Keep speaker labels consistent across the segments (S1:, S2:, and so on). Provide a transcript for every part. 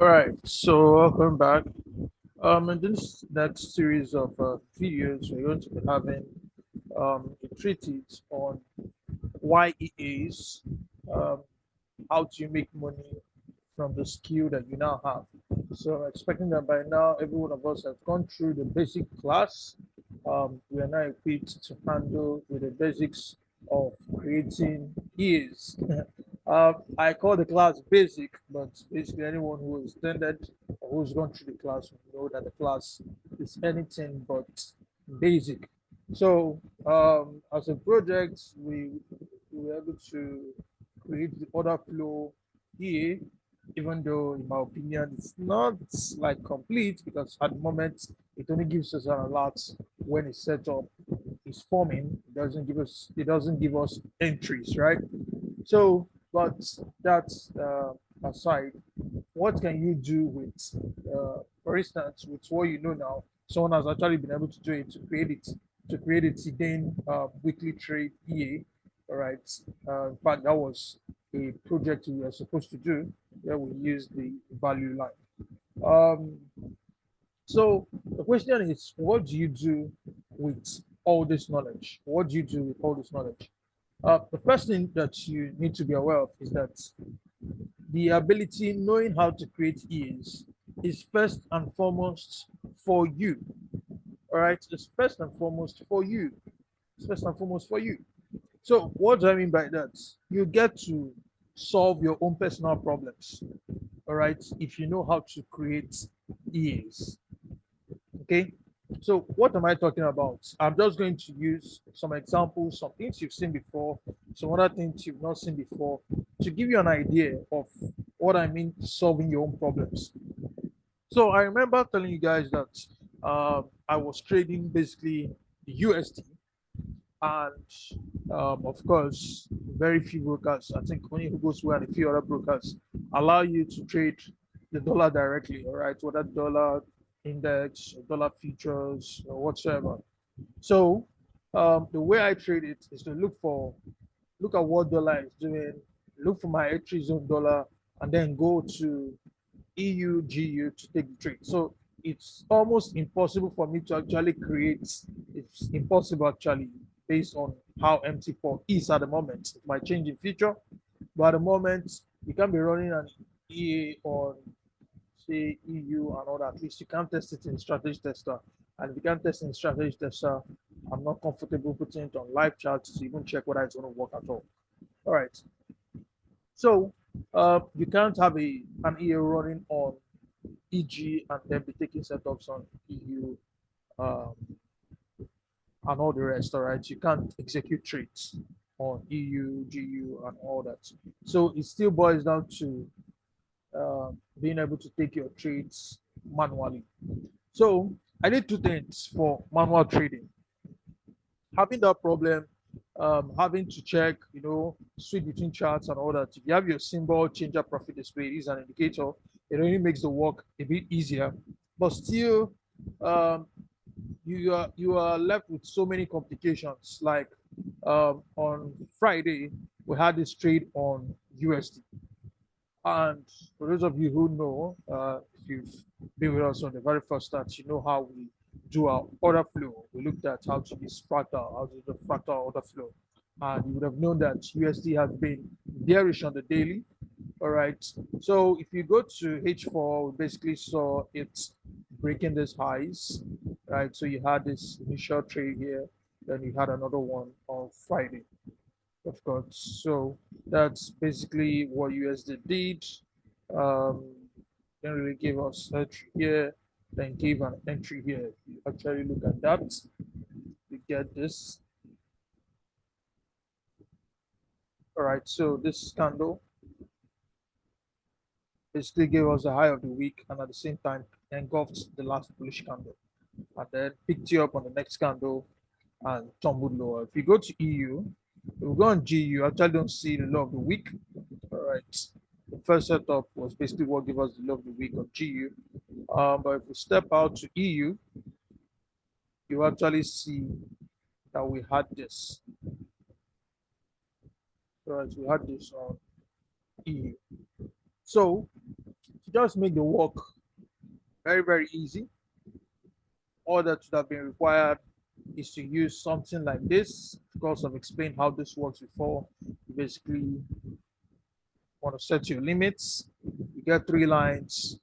S1: All right, so welcome back. In this next series of videos, we're going to be having a treatise on why it is, um, how to make money from the skill that you now have. So I'm expecting that by now, every one of us has gone through the basic class. We are now equipped to handle with the basics of creating ears. I call the class basic, but basically anyone who has attended or who's gone through the class will know that the class is anything but basic. So as a project, we were able to create the order flow here, even though in my opinion it's not like complete because at the moment it only gives us an alert when it's set up, it's forming. It doesn't give us entries, right? So, but that's aside, what can you do with, for instance, with what you know now? Someone has actually been able to do it to create a Zidane weekly trade EA. All right. In fact, that was a project we were supposed to do where we used the value line. Um, so the question is, what do you do with all this knowledge? What do you do with all this knowledge? The first thing that you need to be aware of is that the ability, knowing how to create is first and foremost for you. All right, it's first and foremost for you. It's first and foremost for you. So, what do I mean by that? You get to solve your own personal problems. All right, if you know how to create EAs. Okay, so what am I talking about? I'm just going to use some examples, some things you've seen before, some other things you've not seen before, to give you an idea of what I mean solving your own problems. So I remember telling you guys that I was trading basically the USD, and of course, very few brokers, I think only Who and a few other brokers, allow you to trade the dollar directly, all right, whether dollar index, or dollar futures, or whatsoever. So the way I trade it is to look at what dollar is doing, look for my entry zone dollar, and then go to EU, GU to take the trade. So it's almost impossible for me to actually create. It's impossible actually based on how MT4 is at the moment. It might change in future, but at the moment you can be running an EA on say EU and all that. At least you can test it in strategy tester. And if you can test in strategy tester, I'm not comfortable putting it on live charts to even check whether it's going to work at all. All right. So you can't have an EA running on EG and then be taking setups on EU um, and all the rest. All right, you can't execute trades on EU, GU, and all that. So it still boils down to being able to take your trades manually. So I did two things for manual trading. Having that problem, having to check, switch between charts and all that. If you have your symbol changer profit display, it is an indicator. It only makes the work a bit easier, but still, um, you are left with so many complications. Like on Friday, we had this trade on USD, and for those of you who know, if you've been with us on the very first start, you know how we do our order flow. We looked at how to use fractal, how to do the fractal order flow. And you would have known that USD has been bearish on the daily. All right. So if you go to H4, we basically saw it breaking these highs, right? So you had this initial trade here, then you had another one on Friday, of course. So that's basically what USD did. Um, then really gave us entry here, then gave an entry here. If you actually look at that, you get this. All right, so this candle basically gave us a high of the week and at the same time engulfed the last bullish candle and then picked you up on the next candle and tumbled lower. If you go to EU, if we go on GU, you actually don't see the low of the week. All right. The first setup was basically what gave us the low of the week on GU. But if we step out to EU, you actually see that we had this. All right, we had this on EU. So just make the work very, very easy, all that would have been required is to use something like this. Of course, I've explained how this works before. You basically want to set your limits. You get 3 lines.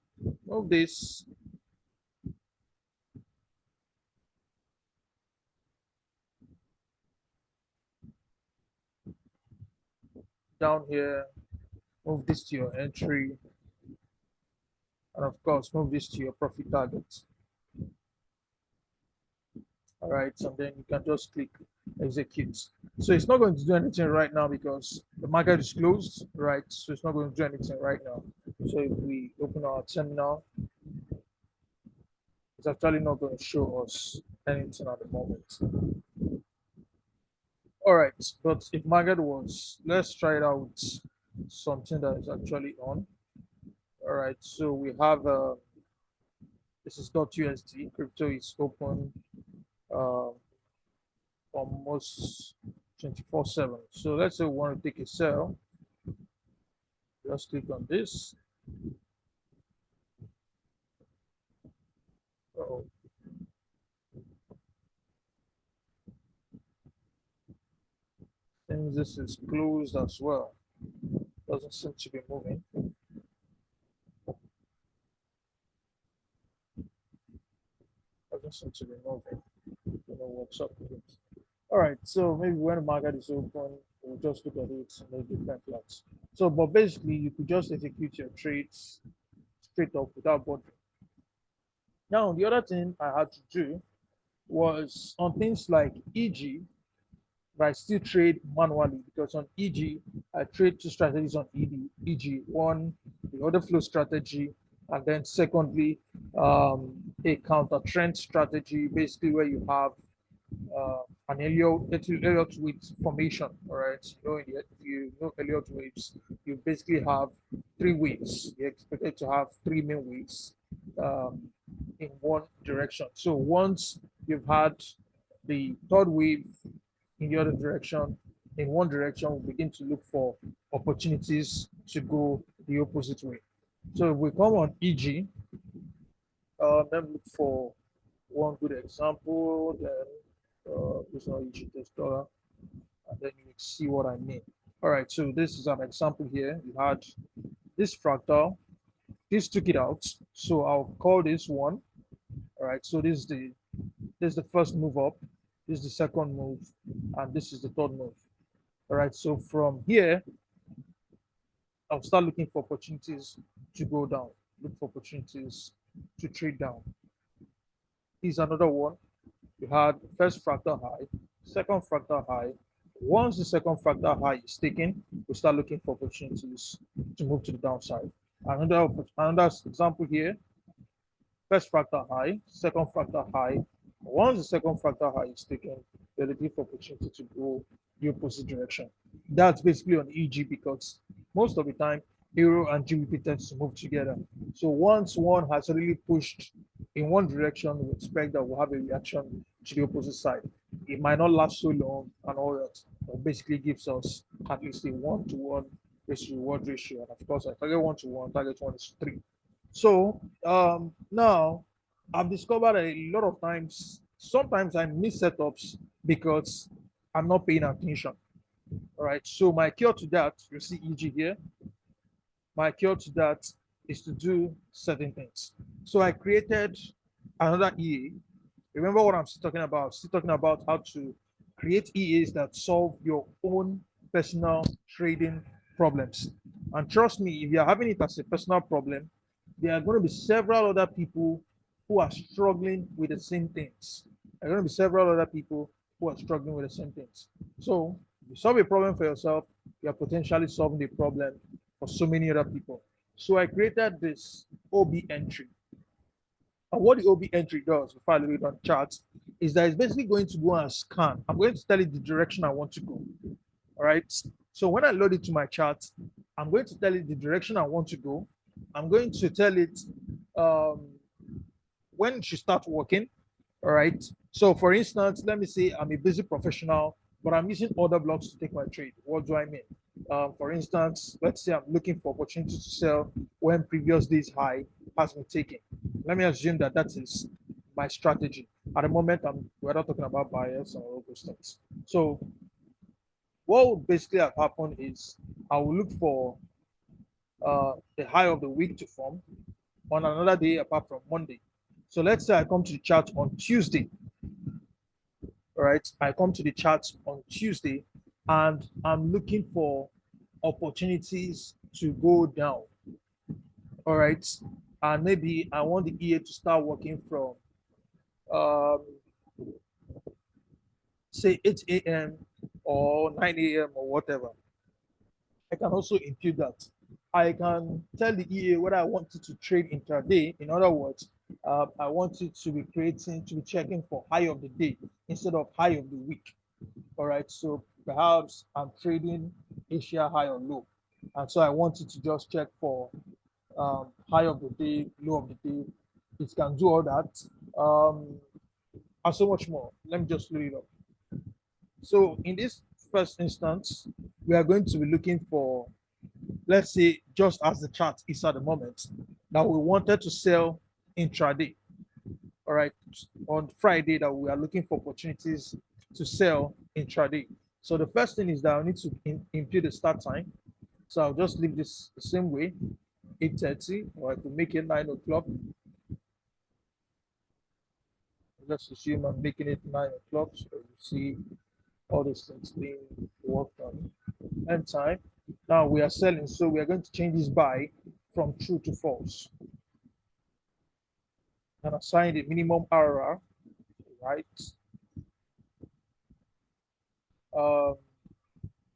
S1: Move this down here. Move this to your entry. And of course, move this to your profit target. All right, so then you can just click execute. So it's not going to do anything right now because the market is closed, right? So it's not going to do anything right now. So if we open our terminal, it's actually not going to show us anything at the moment. All right, but if market was, let's try it out with something that is actually on. All right, so we have this is .USD. Crypto is open uh, almost 24/7. So let's say we want to take a sell. Just click on this. Oh, and this is closed as well. Doesn't seem to be moving. Doesn't seem to be moving. I don't know what's up with it. All right, so maybe when the market is open, we'll just look at it in a different lights. So, but basically, you could just execute your trades straight up without bothering. Now, the other thing I had to do was on things like EG, but I still trade manually because on EG, I trade two strategies on EG. One, the order flow strategy, and then secondly, a counter trend strategy, basically where you have an Elliott wave formation. All right, if you know Elliott waves, you basically have 3 waves. You're expected to have 3 main waves um, in one direction. So once you've had the third wave in the other direction, in one direction, we begin to look for opportunities to go the opposite way. So if we come on EG, then look for one good example, then this is not EG test dollar, and then you see what I mean. All right, so this is an example here. You had this fractal, this took it out. So I'll call this one. All right, so this is the first move up, this is the second move, and this is the third move. All right, so from here, I'll start looking for opportunities to go down, look for opportunities to trade down. Here's another one. You had first fractal high, second fractal high. Once the second fractal high is taken, we start looking for opportunities to move to the downside. Another example here, first fractal high, second fractal high. Once the second fractal high is taken, they're looking for opportunity to go the opposite direction. That's basically on EG because most of the time, Euro and GBP tends to move together. So once one has really pushed in one direction, we expect that we'll have a reaction to the opposite side. It might not last so long and all that, but basically gives us at least a 1-to-1 risk reward ratio. And of course, I target 1-to-1, target 1:3. So now I've discovered a lot of times, sometimes I miss setups because I'm not paying attention. All right. So my cure to that, you see EG here. My cure to that is to do certain things. So I created another EA. Remember what I'm still talking about? Still talking about how to create EAs that solve your own personal trading problems. And trust me, if you're having it as a personal problem, there are going to be several other people who are struggling with the same things. There are going to be several other people who are struggling with the same things. So, if you solve a problem for yourself, you are potentially solving the problem for so many other people. So, I created this OB entry. And what the OB entry does, before I leave it on charts, is that it's basically going to go and scan. I'm going to tell it the direction I want to go. All right. So when I load it to my chart, I'm going to tell it the direction I want to go. I'm going to tell it when it should start working. All right. So for instance, let me say I'm a busy professional, but I'm using order blocks to take my trade. What do I mean? For instance, let's say I'm looking for opportunities to sell when previous day's high has been taken. Let me assume that that is my strategy. At the moment, we're not talking about buyers or all those things. So what will basically have happened is I will look for the high of the week to form on another day apart from Monday. So let's say I come to the chart on Tuesday. All right, I come to the chart on Tuesday and I'm looking for opportunities to go down. All right, and maybe I want the EA to start working from um, say 8 a.m. or 9 a.m. or whatever. I can also impute that. I can tell the EA whether I want it to trade intraday. In other words, I want it to be checking for high of the day instead of high of the week. All right, so perhaps I'm trading Asia high or low. And so I want it to just check for high of the day, low of the day. It can do all that and so much more. Let me just load it up. So in this first instance, we are going to be looking for, let's say, just as the chart is at the moment, that we wanted to sell intraday. All right, on Friday, that we are looking for opportunities to sell intraday. So the first thing is that I need to impute the start time. So I'll just leave this the same way, 8:30, or I could make it 9 o'clock. Let's assume I'm making it 9 o'clock. So you see all these things being worked on. End time. Now we are selling, so we are going to change this buy from true to false and assign the minimum RR, right? Um,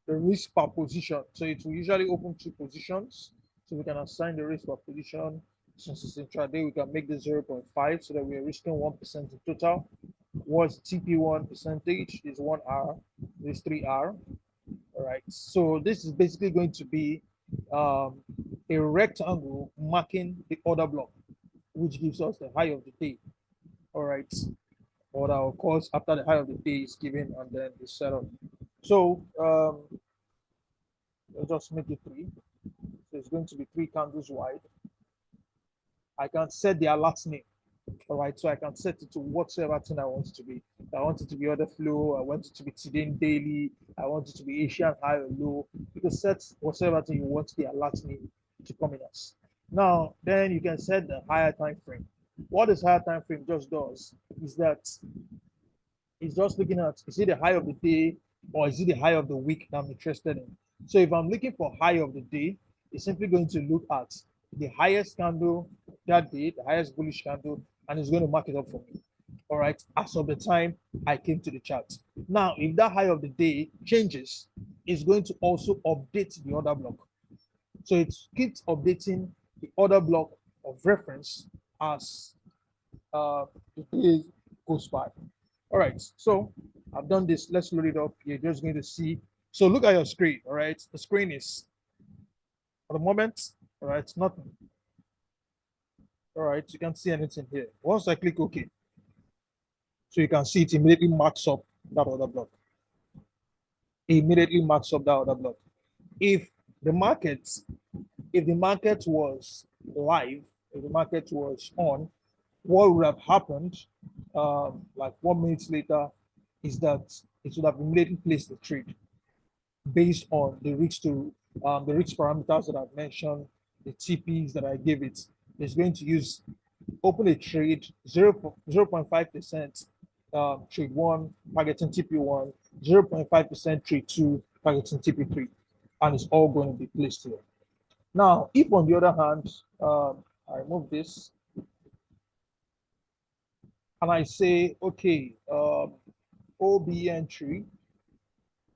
S1: the risk per position. So it will usually open 2 positions. So we can assign the risk per position. Since it's intraday, we can make this 0.5 so that we are risking 1% in total. What's TP1 percentage is 1R, this 3R. All right. So this is basically going to be um, a rectangle marking the order block, which gives us the high of the day. All right. Or that of course after the high of the day is given and then the setup. So let's just make it 3. So it's going to be 3 candles wide. I can set the alert name. All right, so I can set it to whatsoever thing I want it to be. I want it to be order flow. I want it to be today daily. I want it to be Asian high or low. You can set whatever thing you want the alert name to come in as. Now, then you can set the higher time frame. What this higher time frame just does is that it's just looking at, is it the high of the day or is it the high of the week that I'm interested in? So if I'm looking for high of the day, it's simply going to look at the highest candle that day, the highest bullish candle, and it's going to mark it up for me. All right, as of the time I came to the chart. Now, if that high of the day changes, it's going to also update the order block. So it keeps updating the order block of reference as the day goes by. All right, so I've done this. Let's load it up. You're just going to see. So look at your screen. All right, the screen is for the moment. All right, nothing. All right, you can't see anything here. Once I click OK, so you can see it immediately marks up that other block. It immediately marks up that other block. If the market, if the market was live, if the market was on, what would have happened, like 1 minute later, is that it would have immediately placed the trade based on the risk parameters that I've mentioned, the TPs that I gave it. It's going to use open a trade 0.5% trade 1 targeting TP1, 0.5% trade 2 targeting TP3, and it's all going to be placed here. Now, if on the other hand, I remove this and I say, okay, OB entry,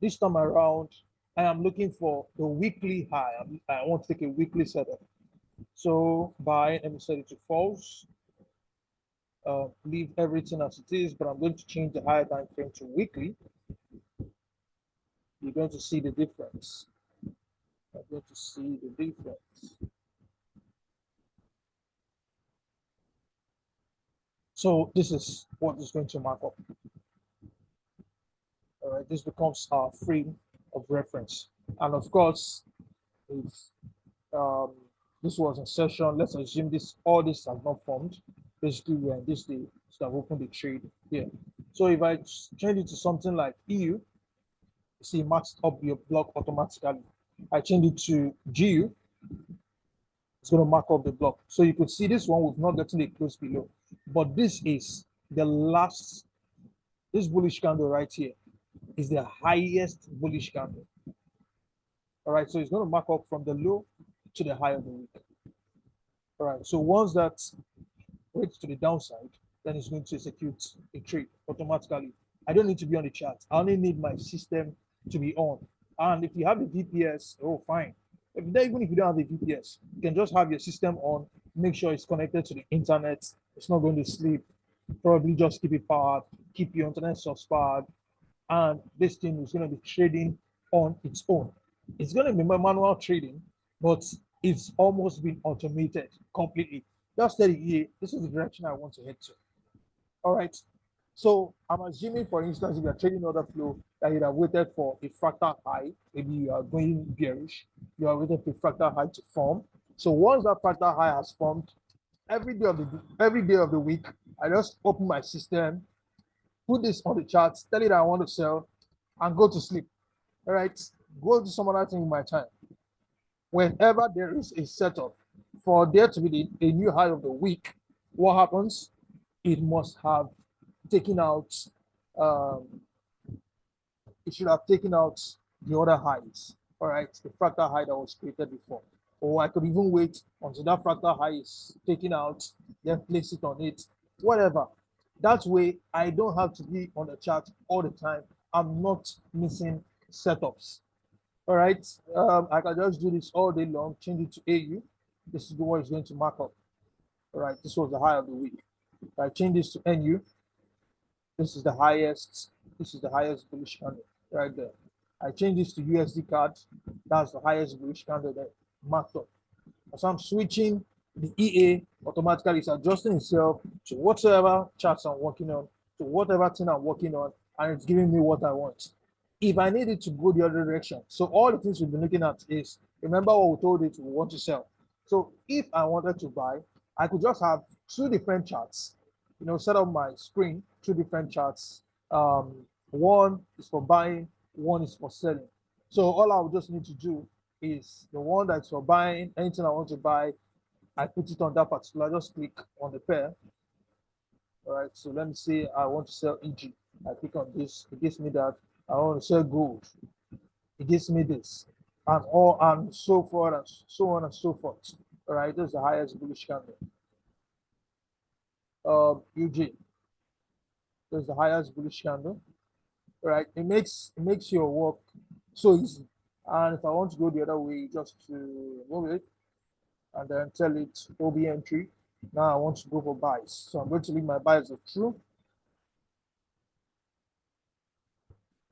S1: this time around, I am looking for the weekly high. I want to take a weekly setup. So buy, let me set it to false. Leave everything as it is, but I'm going to change the higher time frame to weekly. You're going to see the difference. I'm going to see the difference. So this is what is going to mark up. All right, this becomes our frame of reference. And of course, if um, this was a session, let's assume this all this has not formed. Basically, we're in this day, so I've opened the trade here. So if I change it to something like EU, see, it marks up your block automatically. I change it to GU, it's going to mark up the block. So you could see this one, we've not gotten a close below. But this is the last, this bullish candle right here is the highest bullish candle. All right, so it's going to mark up from the low to the high of the week. All right, so once that breaks to the downside, then it's going to execute a trade automatically. I don't need to be on the chart. I only need my system to be on. And if you have the VPS, oh, fine. Even if you don't have the VPS, you can just have your system on, make sure it's connected to the internet. It's not going to sleep. Probably just keep it powered, keep your internet source powered, and this thing is going to be trading on its own. It's going to be manual trading, but it's almost been automated completely. Just tell you, this is the direction I want to head to. All right. So I'm assuming, for instance, if you're trading order flow, that you have waited for a fractal high, maybe you are going bearish, you are waiting for a fractal high to form. So once that fractal high has formed, every day of the week, I just open my system, put this on the chart, tell it I want to sell, and go to sleep. All right, go to some other thing in my time. Whenever there is a setup for there to be a new high of the week, what happens? It must have taken out, um, it should have taken out the other highs. All right, the fractal high that was created before. Or I could even wait until that fractal high is taken out, then place it on it, whatever. That way, I don't have to be on the chart all the time. I'm not missing setups. All right, I can just do this all day long, change it to AU. This is what it's going to mark up. All right, this was the high of the week. I change this to NU. This is the highest. This is the highest bullish candle right there. I change this to USD card. That's the highest bullish candle there marked up. As I'm switching, the EA automatically is adjusting itself to whatever charts I'm working on, to whatever thing I'm working on, and it's giving me what I want. If I need it to go the other direction, so all the things we've been looking at is, remember what we told it we want to sell. So if I wanted to buy, I could just have two different charts, set up my screen, two different charts. One is for buying, one is for selling. So all I would just need to do is the one that's for buying, anything I want to buy, I put it on that particular, just click on the pair. All right, so let me say I want to sell EG. I click on this, it gives me that. I want to sell gold. It gives me this. And so forth and so on and so forth. All right, this is the highest bullish candle. UG. This is the highest bullish candle. All right, it makes your work so easy. And if I want to go the other way, just to move it and then tell it OB entry. Now I want to go for buys. So I'm going to leave my buys as true.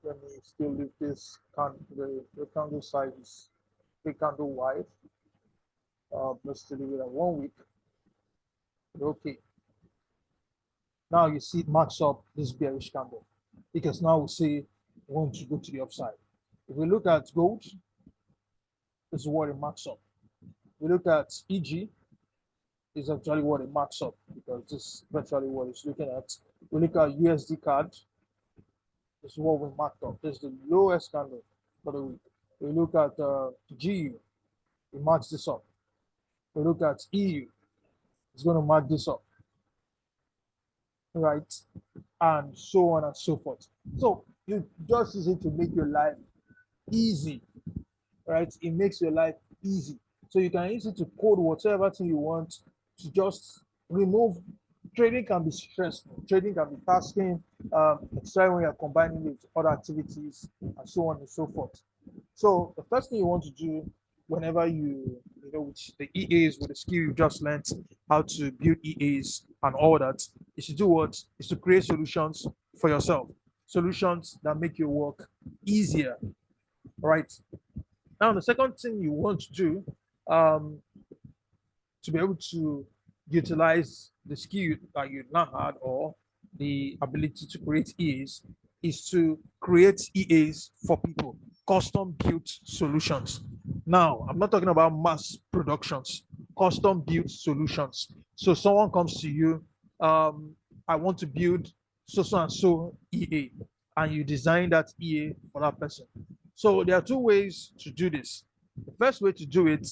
S1: Let me still leave this the candle size is the candle wide. Let's still leave it at 1 week. Okay. Now you see it marks up this bearish candle because now we see we want to go to the upside. If we look at gold, this is what it marks up. We look at EG, is actually what it marks up because this is virtually what it's looking at. We look at USD card, this is what we marked up. This is the lowest candle for the week. We look at GU, it marks this up. We look at EU, it's going to mark this up, right? And so on and so forth. So you just use it to make your life easy, right? It makes your life easy. So you can use it to code whatever thing you want to just remove. Trading can be stressful. Trading can be tasking, especially when you're combining with other activities and so on and so forth. So the first thing you want to do whenever with the EAs, with the skill you just learned how to build EAs and all that, is to do what? Is to create solutions for yourself. Solutions that make your work easier, right? Now, the second thing you want to do to be able to utilize the skill that you now had or the ability to create is to create EAs for people, custom built solutions. Now, I'm not talking about mass productions, custom built solutions. So someone comes to you, I want to build so and so EA, and you design that EA for that person. So there are two ways to do this. The first way to do it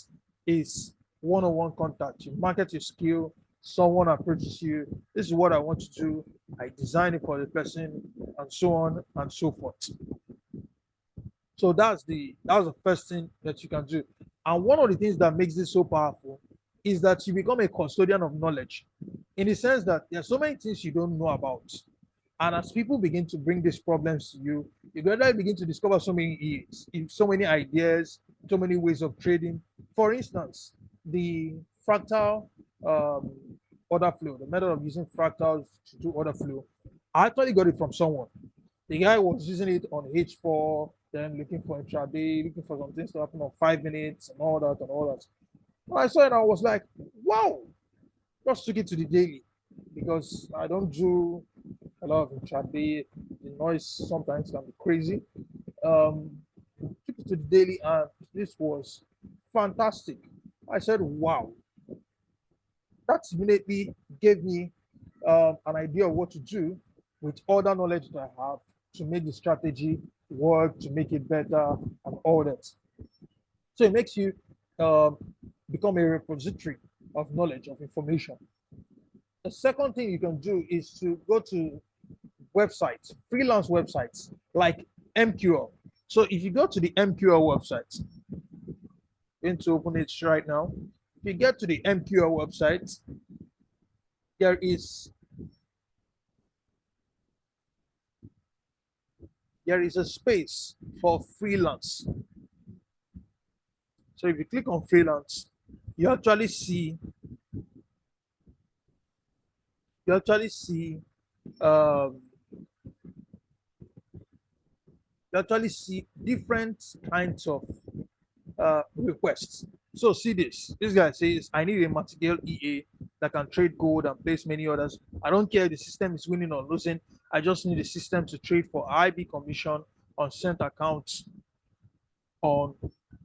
S1: is one-on-one contact. You market your skill, someone approaches you, this is what I want to do, I design it for the person, and so on and so forth. So that's the first thing that you can do. And one of the things that makes this so powerful is that you become a custodian of knowledge, in the sense that there are so many things you don't know about. And as people begin to bring these problems to you, you gradually begin to discover so many ideas, so many ways of trading. For instance, the fractal um, order flow, the method of using fractals to do order flow, I actually got it from someone. The guy was using it on H4, then looking for intraday, looking for some things to happen on 5 minutes and all that and all that. When I saw it, I was like, wow, just took it to the daily because I don't do a lot of intraday. The noise sometimes can be crazy. Took it to the daily, and this was fantastic. I said, wow, that immediately gave me an idea of what to do with all that knowledge that I have to make the strategy work, to make it better, and all that. So it makes you um, become a repository of knowledge, of information. The second thing you can do is to go to websites, freelance websites like MQL. So if you go to the MQL website, I'm going to open it right now. If you get to the MQL website, there is a space for freelance. So if you click on freelance, you actually see you actually see um, you actually see different kinds of requests. So see this. This guy says, I need a material EA that can trade gold and place many others. I don't care if the system is winning or losing. I just need a system to trade for IB commission on sent accounts on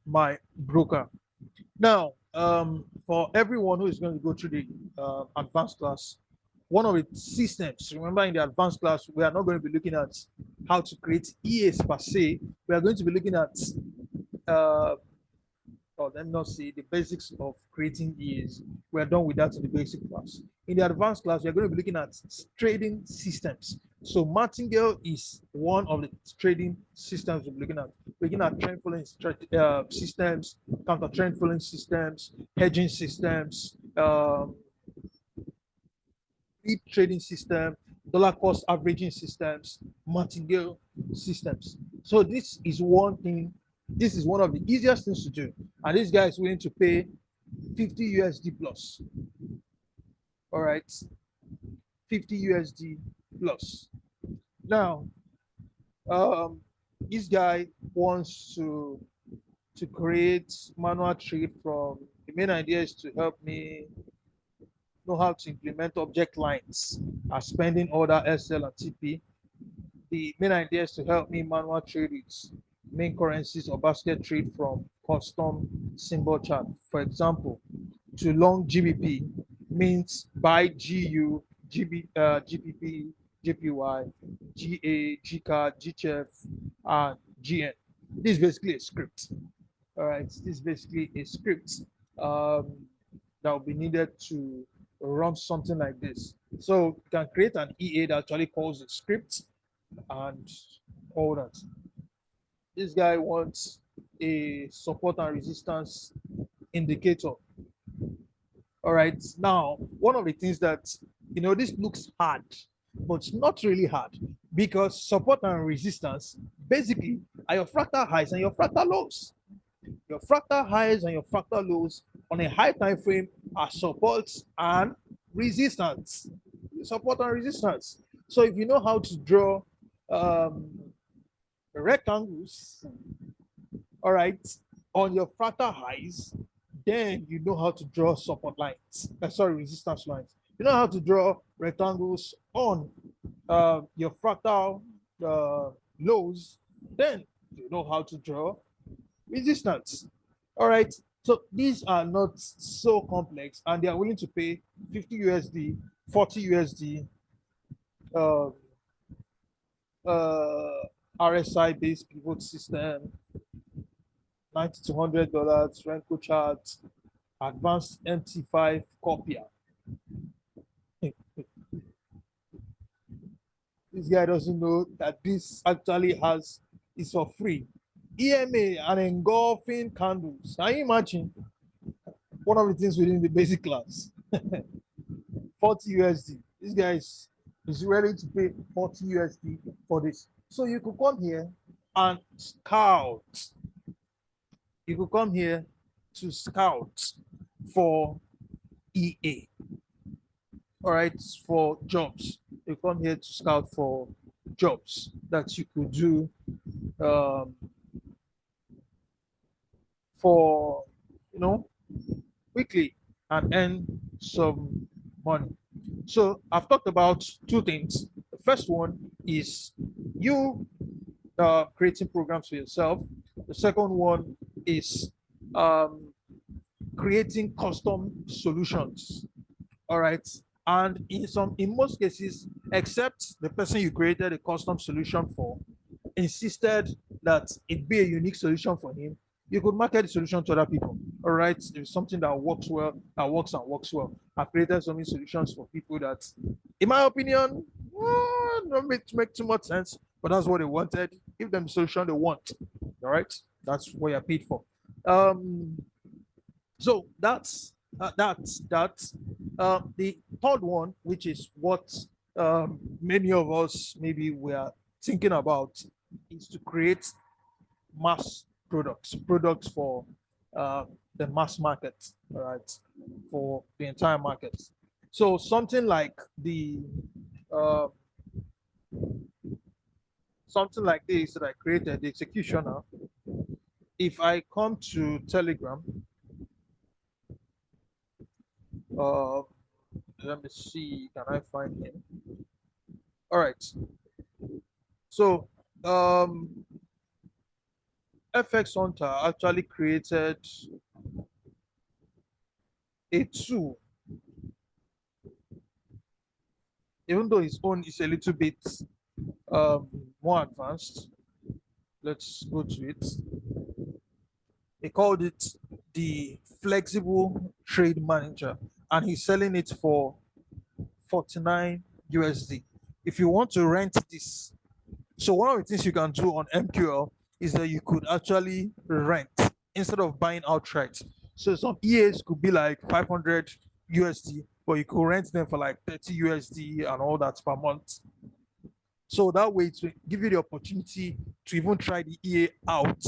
S1: my broker. Now, for everyone who is going to go through the advanced class, one of the systems, remember in the advanced class, we are not going to be looking at how to create EAs per se. We are going to be looking at uh, or let me not say the basics of creating EAs. We're done with that in the basic class. In the advanced class, we're going to be looking at trading systems. So Martingale is one of the trading systems we're looking at. We're looking at trend following systems, counter trend following systems, hedging systems, lead trading system, dollar cost averaging systems, Martingale systems. So this is one thing. This is one of the easiest things to do, and this guy is willing to pay 50 USD plus. All right, 50 USD plus. Now, um, this guy wants to create manual trade from. The main idea is to help me know how to implement object lines, spending order, SL, and TP. The main idea is to help me manual trade with main currencies or basket trade from custom symbol chart. For example, to long GBP means buy GU, GBP, JPY, GA, GCAD, GCHF, and GN. This is basically a script. All right, this is basically a script um, that will be needed to run something like this. So you can create an EA that actually calls the script and all that. This guy wants a support and resistance indicator. All right. Now, one of the things that, this looks hard, but it's not really hard because support and resistance basically are your fractal highs and your fractal lows. Your fractal highs and your fractal lows on a high time frame are supports and resistance. Support and resistance. So if you know how to draw um, rectangles, all right, on your fractal highs, then you know how to draw support lines. Sorry, resistance lines. You know how to draw rectangles on your fractal lows, then you know how to draw resistance. All right. So these are not so complex, and they are willing to pay 50 USD, 40 USD, uh, uh, RSI based pivot system, 90 to $100, Renko chart, advanced MT5 copier. This guy doesn't know that this actually has is for free. EMA and engulfing candles. Can you imagine one of the things within the basic class? 40 USD. This guy is ready to pay 40 USD for this. So you could come here and scout. You could come here to scout for EA. All right, for jobs. You come here to scout for jobs that you could do um, for, you know, weekly and earn some money. So I've talked about two things. The first one is you creating programs for yourself. The second one is um, creating custom solutions. All right. And in most cases, except the person you created a custom solution for insisted that it be a unique solution for him, you could market the solution to other people. All right. If it's something that works well, that works and works well. I've created so many solutions for people that, in my opinion, don't make too much sense, but that's what they wanted. Give them the solution they want. All right. That's what you're paid for. Um, so that's the third one, which is what many of us maybe we are thinking about, is to create mass products for the mass market, all right, for the entire market. So uh, something like this that I created, the executioner. If I come to Telegram, uh, let me see, can I find him? All right. So FX Hunter actually created a tool, even though his own is a little bit um, more advanced. Let's go to it. He called it the Flexible Trade Manager, and he's selling it for 49 USD. If you want to rent this, so one of the things you can do on MQL is that you could actually rent instead of buying outright. So some EAs could be like 500 USD, but you could rent them for like 30 USD and all that per month. So that way to give you the opportunity to even try the EA out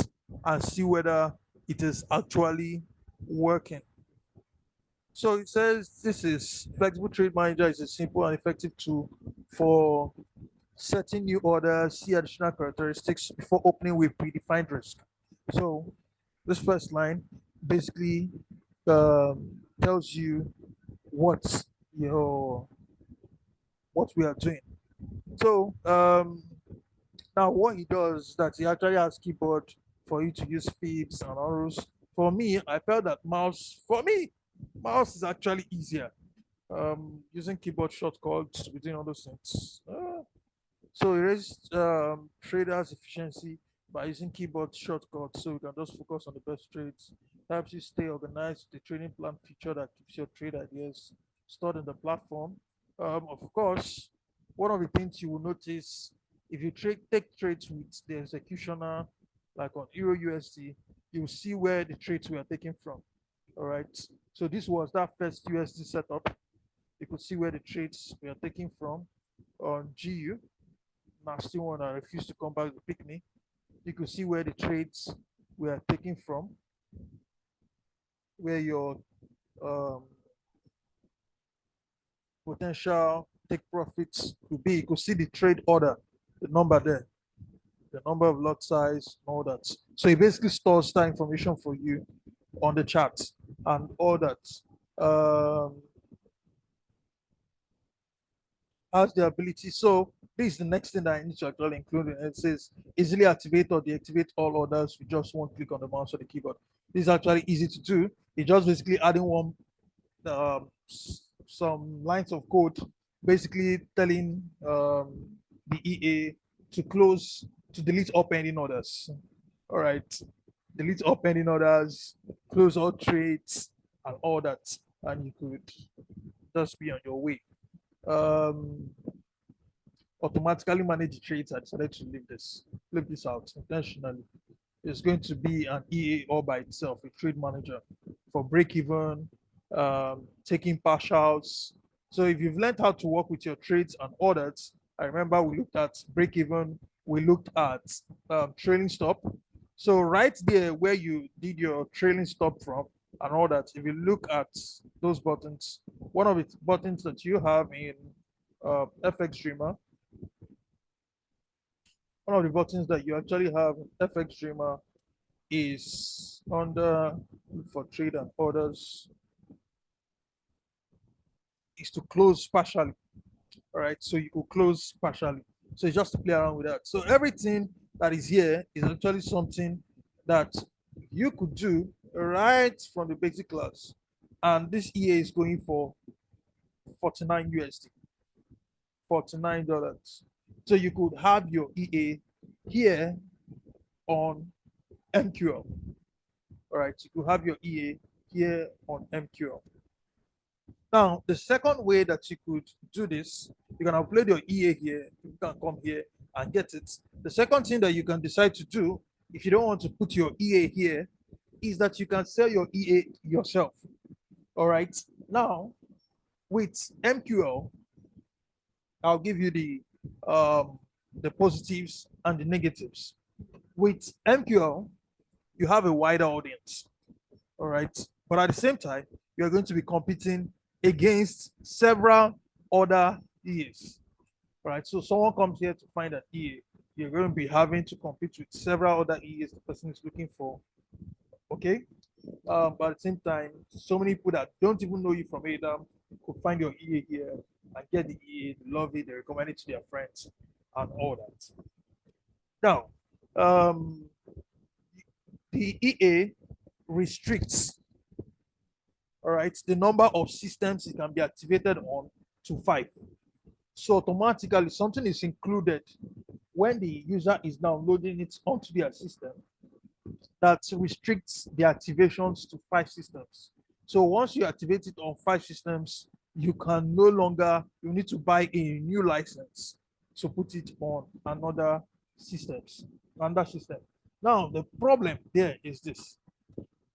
S1: and see whether it is actually working. So it says this is Flexible Trade Manager is a simple and effective tool for setting new orders, see additional characteristics before opening with predefined risk. So this first line basically tells you what your what we are doing. So now what he does is that he actually has keyboard for you to use fibs and arrows. For me, I felt that mouse is actually easier. Using keyboard shortcuts within all those things. So it raises traders' efficiency by using keyboard shortcuts, so you can just focus on the best trades. Helps you stay organized. The trading plan feature that keeps your trade ideas stored in the platform. Of course, one of the things you will notice if you take trades with the executioner, like on Euro USD, you will see where the trades were taken from. All right. So this was that first USD setup. You could see where the trades were taken from on GU. Nasty one, I refused to come back to pick me. You could see where the trades were taken from, where your um, potential take profits could be. You could see the trade order, the number there, the number of lot size, and all that. So it basically stores that information for you on the chart and all that. Um, has the ability. So This is the next thing that I need to actually include. It says easily activate or deactivate all orders with just one click on the mouse or the keyboard. This is actually easy to do. It's just basically adding one some lines of code, basically telling the EA to close, to delete all pending orders. All right, delete all pending orders, close all trades, and all that, and you could just be on your way. Um, Automatically manage the trades. I decided to leave this out intentionally. It's going to be an EA all by itself, a trade manager for break even, taking partials. So if you've learned how to work with your trades and orders, I remember we looked at break even, we looked at trailing stop. So right there where you did your trailing stop from and all that, if you look at those buttons, one of the buttons that you have in FX Dreamer, one of the buttons that you actually have in FX Dreamer is under for trade and orders is to close partially. All right, so you could close partially. So it's just to play around with that. So everything that is here is actually something that you could do right from the basic class. And this EA is going for 49 USD, $49. So you could have your EA here on MQL. All right, you could have your EA here on MQL. Now, the second way that you could do this, you can upload your EA here. You can come here and get it. The second thing that you can decide to do, if you don't want to put your EA here, is that you can sell your EA yourself. All right. Now, with MQL, I'll give you the positives and the negatives. With MQL, you have a wider audience. All right. But at the same time, you're going to be competing against several other EAs. Right? So someone comes here to find an EA, you're going to be having to compete with several other EAs the person is looking for. Okay? But at the same time, so many people that don't even know you from Adam could find your EA here and get the EA, they love it, they recommend it to their friends and all that. Now, the EA restricts, all right, the number of systems it can be activated on to 5. So automatically something is included when the user is downloading it onto their system that restricts the activations to 5 systems. So once you activate it on 5 systems, you can no longer, you need to buy a new license to put it on another system. Now, the problem there is this.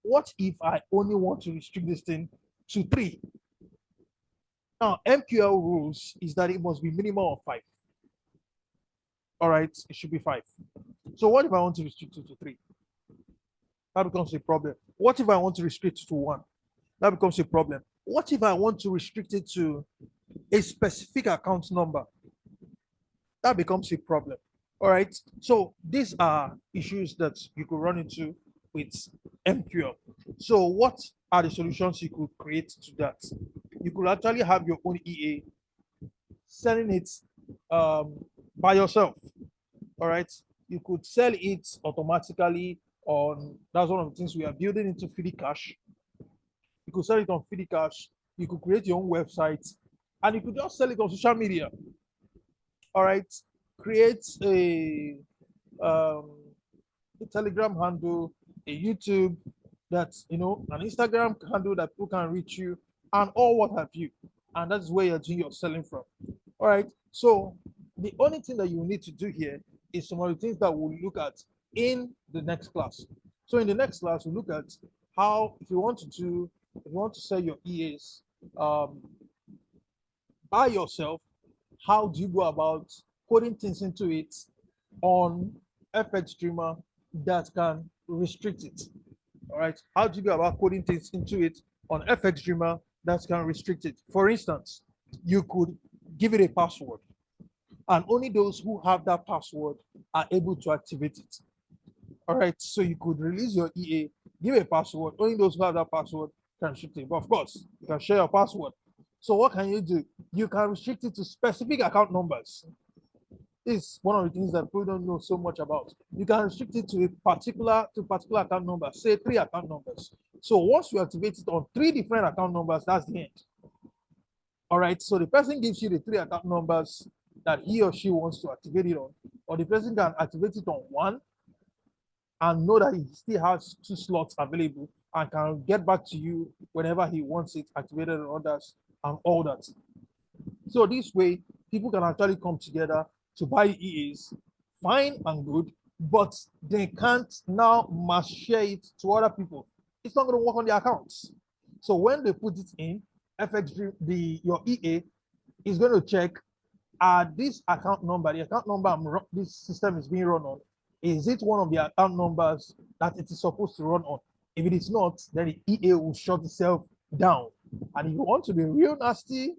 S1: What if I only want to restrict this thing to 3? Now, MQL rules is that it must be minimum of 5. All right, it should be 5. So what if I want to restrict it to 3? That becomes a problem. What if I want to restrict it to 1? That becomes a problem. What if I want to restrict it to a specific account number? That becomes a problem. All right. So these are issues that you could run into with MQL. So what are the solutions you could create to that? You could actually have your own EA, selling it by yourself. All right. You could sell it automatically on, that's one of the things we are building into FidiCash. You could sell it on FidiCash. You could create your own website and you could just sell it on social media. All right. Create a Telegram handle, a YouTube, that's, you know, an Instagram handle that people can reach you, and all what have you. And that's where you're doing your selling from. All right. So the only thing that you need to do here is some of the things that we'll look at in the next class. So in the next class, we'll look at how, if you want to sell your EAs by yourself, how do you go about coding things into it on FX Dreamer that can restrict it? All right. How do you go about coding things into it on FX Dreamer that can restrict it? For instance, you could give it a password, and only those who have that password are able to activate it. All right. So you could release your EA, give a password, only those who have that password can restrict it. But of course, you can share your password. So what can you do? You can restrict it to specific account numbers. Is one of the things that people don't know so much about. You can restrict it to a particular account number, say 3 account numbers. So once you activate it on 3 different account numbers, that's the end. All right. So the person gives you the 3 account numbers that he or she wants to activate it on, or the person can activate it on one and know that he still has 2 slots available and can get back to you whenever he wants it activated on others and all that. So this way, people can actually come together to buy EAs, fine and good, but they can't now mass share it to other people. It's not going to work on their accounts. So when they put it in, your EA is going to check this account number, the account number this system is being run on, is it one of the account numbers that it is supposed to run on? If it is not, then the EA will shut itself down. And if you want to be real nasty,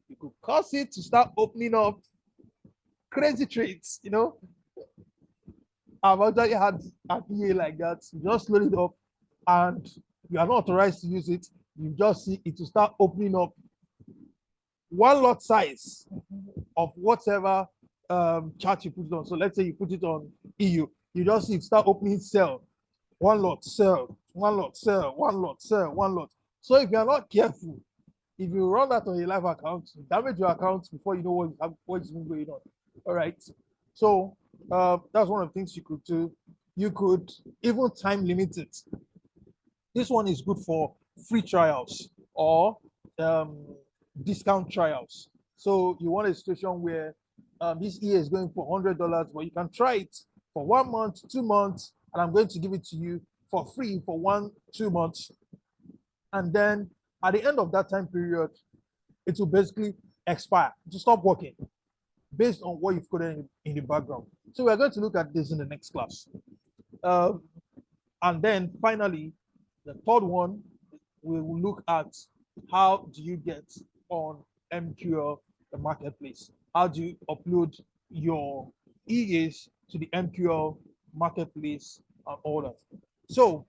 S1: you could cause it to start opening up crazy trades. I've actually had an EA like that. You just load it up and you are not authorized to use it. You just see it to start opening up one lot size of whatever chart you put it on. So let's say you put it on EU, you just see it start opening sell, one lot, sell, one lot, sell, one lot, sell, one lot. So if you're not careful, if you run that on your live account, you damage your account before you know what's going on. All right. So that's one of the things you could do. You could even time limit it. This one is good for free trials or discount trials. So you want a situation where this year is going for $100, but you can try it for 1 month, 2 months, and I'm going to give it to you for free for 1-2 months. And then at the end of that time period, it will basically expire to stop working based on what you've coded in the background. So we're going to look at this in the next class. And then finally, the third one, we will look at how do you get on MQL, the marketplace? How do you upload your EAs to the MQL marketplace and all that? So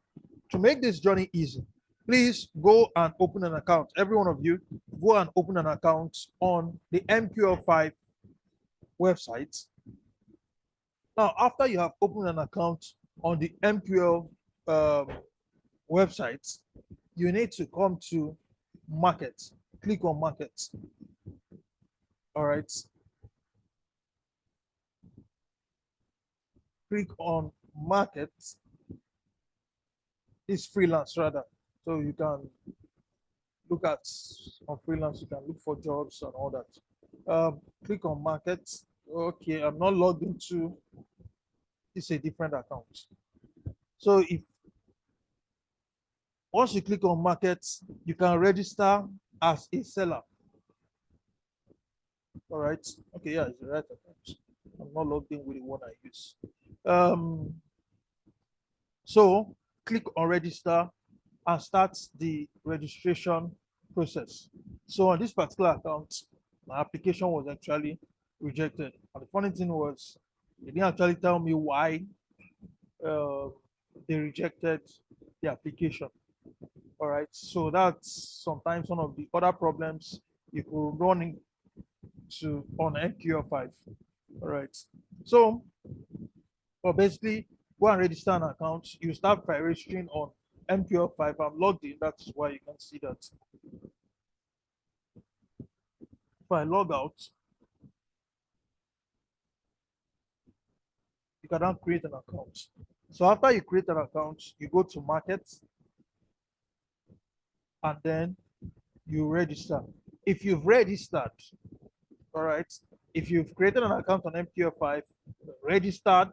S1: to make this journey easy, please go and open an account. Every one of you, go and open an account on the MQL5 website. Now, after you have opened an account on the MQL website, you need to come to market, click on market. All right. Click on market. It's freelance rather. So you can look at on freelance, you can look for jobs and all that. Click on market. Okay, I'm not logged into, it's a different account. So if once you click on market, you can register as a seller. All right. Okay, yeah, it's the right account. I'm not logged in with the one I use. So click on register and start the registration process. So on this particular account, my application was actually rejected. And the funny thing was, they didn't actually tell me why they rejected the application. All right. So that's sometimes one of the other problems you could run into on MQL5. All right. So, well, basically, go and register an account. You start by registering on MQL5. I'm logged in. That's why you can see that. If I log out, you can now create an account. So after you create an account, you go to markets and then you register. If you've registered, all right, if you've created an account on MQL5, registered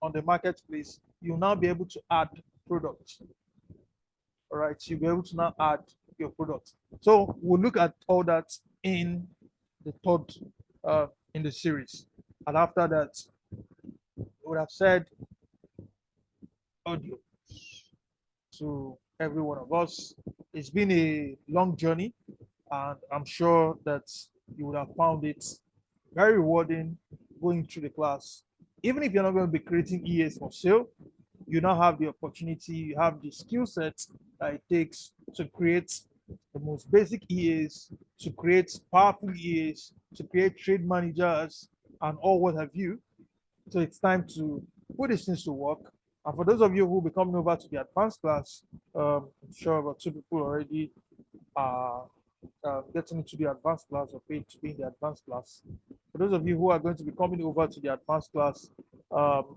S1: on the marketplace, you'll now be able to add products. All right, so you'll be able to now add your product. So we'll look at all that in the third in the series. And after that, we would have said audio to every one of us. It's been a long journey, and I'm sure that you would have found it very rewarding going through the class. Even if you're not going to be creating EAs for sale, you now have the opportunity, you have the skill set that it takes to create the most basic EAs, to create powerful EAs, to create trade managers, and all what have you. So it's time to put these things to work. And for those of you who will be coming over to the advanced class, I'm sure about 2 people already are getting into the advanced class or paid to be in the advanced class. For those of you who are going to be coming over to the advanced class, um,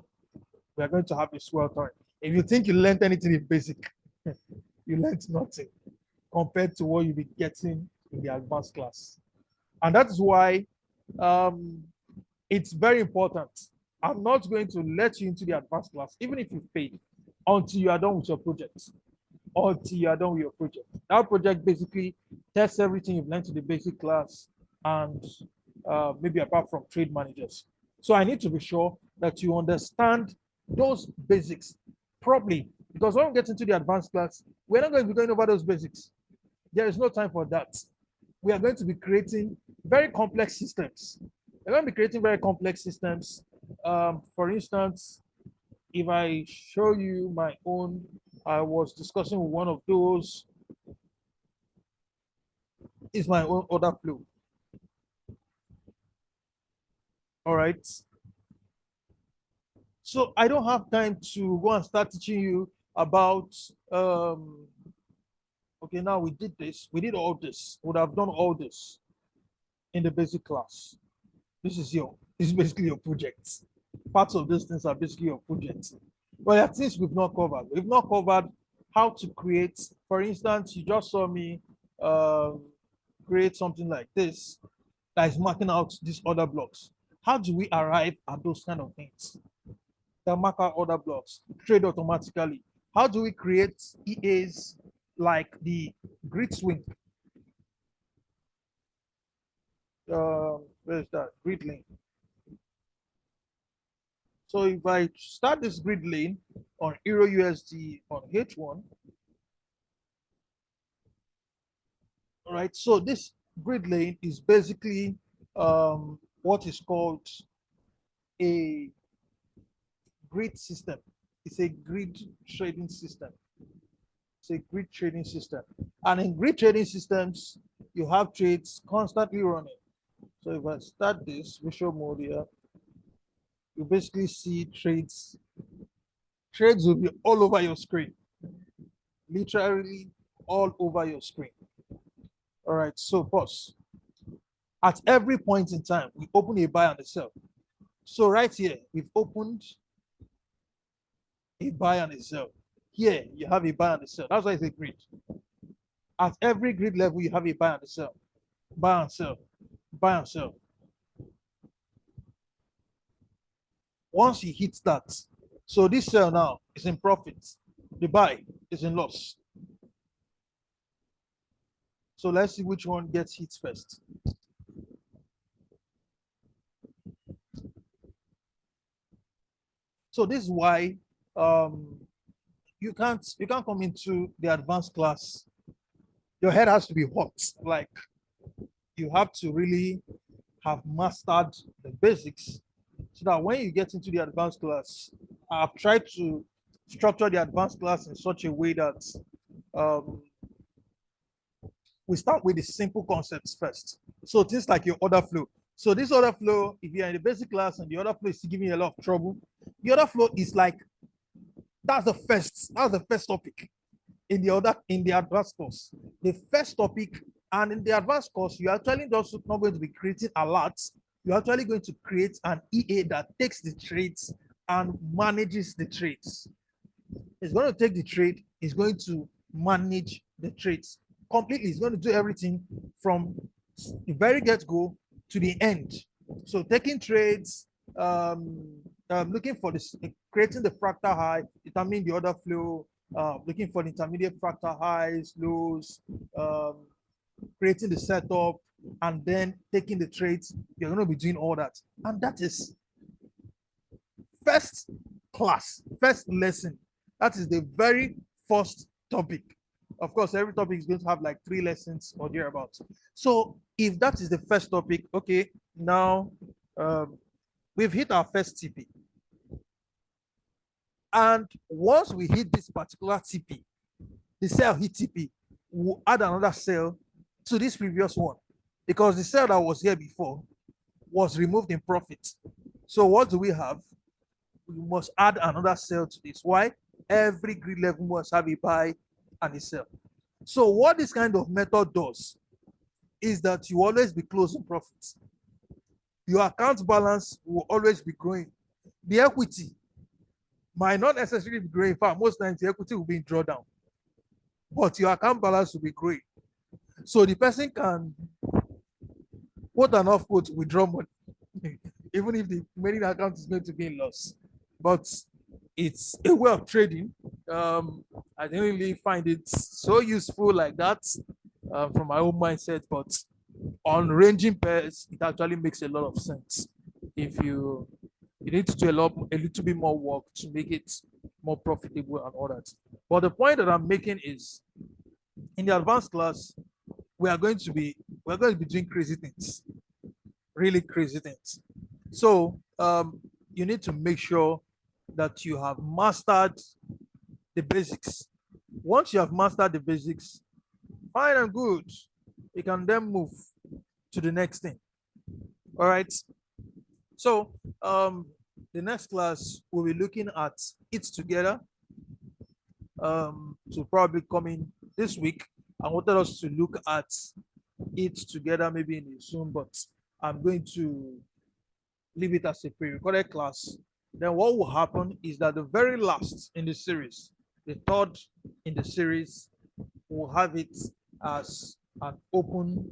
S1: we are going to have a swell time. If you think you learned anything in basic, you learned nothing compared to what you'll be getting in the advanced class. And that is why um, it's very important. I'm not going to let you into the advanced class, even if you paid, until you are done with your project. Until you are done with your project. That project basically tests everything you've learned in the basic class and maybe apart from trade managers. So I need to be sure that you understand those basics properly, because when we get into the advanced class, we're not going to be going over those basics. There is no time for that. We are going to be creating very complex systems. We're going to be creating very complex systems. For instance, if I show you my own, I was discussing with one of those, is my own order flow. All right. So I don't have time to go and start teaching you about, okay, now we did this, we did all this, would have done all this in the basic class. This is basically your project. Parts of these things are basically your project. But there are things we've not covered. We've not covered how to create, for instance, you just saw me create something like this that is marking out these other blocks. How do we arrive at those kind of things? The mark out other blocks, trade automatically. How do we create EAs like the grid swing? Where's that? Grid lane. So if I start this grid lane on Euro USD on H1, all right, so this grid lane is basically what is called a grid system. It's a grid trading system. It's a grid trading system. And in grid trading systems, you have trades constantly running. So if I start this visual mode here, you basically see trades. Trades will be all over your screen, literally all over your screen. All right, so pause. At every point in time, we open a buy and a sell. So right here, we've opened a buy and a sell. Here, you have a buy and a sell. That's why it's a grid. At every grid level, you have a buy and a sell. Buy and sell. Buy and sell. Once you hit that, so this sell now is in profit. The buy is in loss. So let's see which one gets hit first. So this is why you can't come into the advanced class. Your head has to be hot. Like you have to really have mastered the basics so that when you get into the advanced class, I've tried to structure the advanced class in such a way that we start with the simple concepts first. So things like your order flow. So this order flow, if you're in the basic class and the order flow is giving you a lot of trouble, the order flow is like that's the first topic in the advanced course. The first topic, and in the advanced course, you're actually just not going to be creating alerts. You're actually going to create an EA that takes the trades and manages the trades. It's going to take the trade, it's going to manage the trades completely. It's going to do everything from the very get-go to the end. So taking trades, looking for this, creating the fractal high, determining the order flow, looking for the intermediate fractal highs, lows, creating the setup, and then taking the trades. You're going to be doing all that. And that is first class, first lesson. That is the very first topic. Of course, every topic is going to have like 3 lessons or thereabouts. So if that is the first topic, okay, now we've hit our first TP. And once we hit this particular TP, the cell hit TP, we'll add another cell to this previous one, because the cell that was here before was removed in profit. So what do we have? We must add another cell to this. Why? Every grid level must have a buy and a sell. So what this kind of method does is that you always be closing profits. Your account balance will always be growing. The equity might not necessarily be growing. In fact, most times the equity will be in drawdown, but your account balance will be growing. So the person can, quote and off quote, withdraw money, even if the remaining account is going to be in loss. But it's a way of trading. I didn't really find it so useful like that from my own mindset, but on ranging pairs, it actually makes a lot of sense. If you need to do a little bit more work to make it more profitable and all that. But the point that I'm making is, in the advanced class, we're going to be doing crazy things, really crazy things. So you need to make sure that you have mastered the basics. Once you have mastered the basics, fine and good, you can then move to the next thing. All right. So the next class we'll be looking at it together. To probably come in this week. I wanted us to look at it together maybe in Zoom, but I'm going to leave it as a pre-recorded class. Then what will happen is that the very last in the series, the third in the series, we'll have it as an open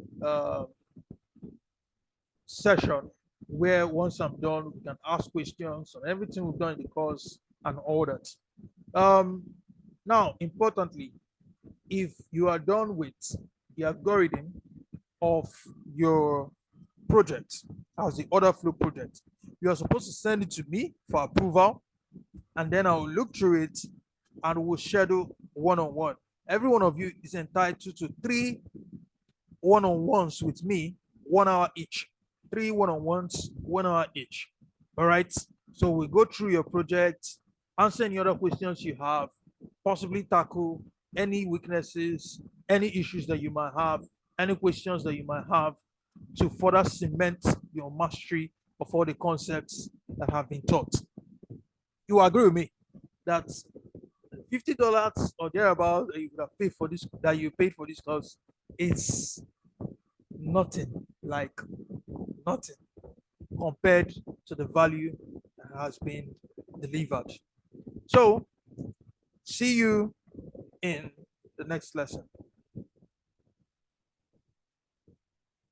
S1: session where once I'm done, we can ask questions on everything we've done in the course and all that. Now, importantly, if you are done with the algorithm of your project as the order flow project, you are supposed to send it to me for approval, and then I'll look through it and we'll schedule one-on-one. Every one of you is entitled to 3 one-on-ones with me, 1 hour each. 3 one-on-ones, 1 hour each. All right. So we go through your project, answer any other questions you have, possibly tackle any weaknesses, any issues that you might have, any questions that you might have to further cement your mastery of all the concepts that have been taught. You agree with me that $50 or thereabouts that you could have paid for this, that you paid for this course, is nothing, like nothing compared to the value that has been delivered. So see you in the next lesson.